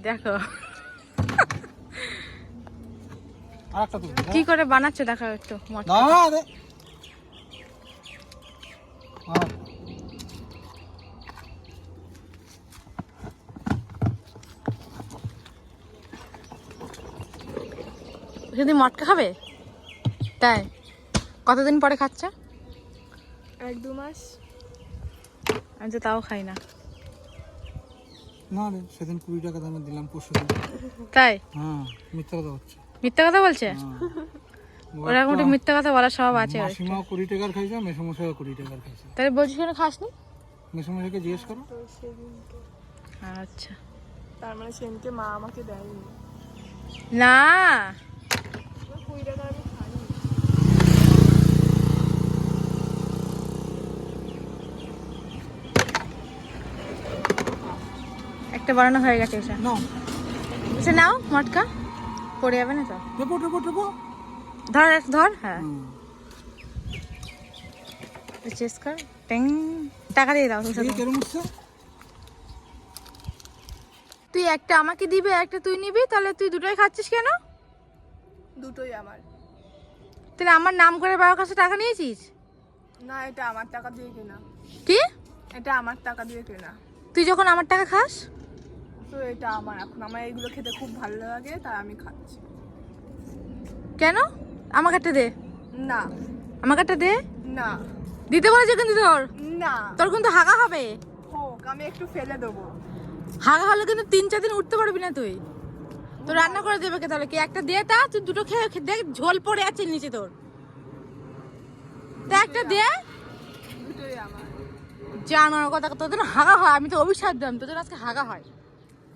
দেখো কি করে বানাচ্ছ দেখো একটু যদি মটকা খাবে তাই কতদিন পরে খাচ্ছ? 1-2 মাস। আমি তো তাও খাই না। না রে সেদিন 20 টাকা দামে দিলাম পরশু। তাই? হ্যাঁ মিথ্যা কথা বলছে। মিথ্যা কথা বলছে? ওরা কোনো মিথ্যা কথা বলার স্বভাব আছে। মাসিমাও 20 টাকার খাইছে, মেসমশাইও 20 টাকার খাইছে। তাহলে বলছিস কেন খাসনি? মেসমশাইকে জিজ্ঞেস করো। আচ্ছা তার মানে সেদিনকে মা আমাকে দেয়নি না। 20 টাকা আমি খাইনি। একটা বানানো হয়ে গেছে এসে নাও এসে নাও মটকা পড়ে যাবে না তো। টেপো ধর ধর হ্যাঁ চেস কর টেং টাকা দিয়ে দাও। তুই একটা আমাকে দিবে একটা তুই নিবি তাহলে তুই দুটোই খাচ্ছিস কেন? দুটোই আমার। তাহলে আমার নাম করে বাবার কাছে টাকা নিয়েছিস? না এটা আমার টাকা দিয়ে কেনা। কি? এটা আমার টাকা দিয়ে কেনা। তুই যখন আমার টাকা খাস তো এটা আমার, এখন আমার এইগুলো খেতে খুব ভালো লাগে তাই আমি খাচ্ছি। কেন? আমাকে একটা দে। না আমাকে একটা দে। না দিতে বলেছে কিন্তু না তোর কিন্তু হাগা হবে। হোক আমি একটু ফেলে দেবো। হাগা হলে কিন্তু 3-4 দিন উঠতে পারবি না তুই। তো রান্না করে দেবে কে তাহলে? কি একটা দে তা তুই দুটো খেয়ে দেখ ঝোল পড়ে আছে নিচে তোর। তা একটা দে। দুটোই আমার। জানার কথা তোদের হাগা হয়। আমি তো অভিশাপ দিলাম তোদের আজকে হাগা হয়।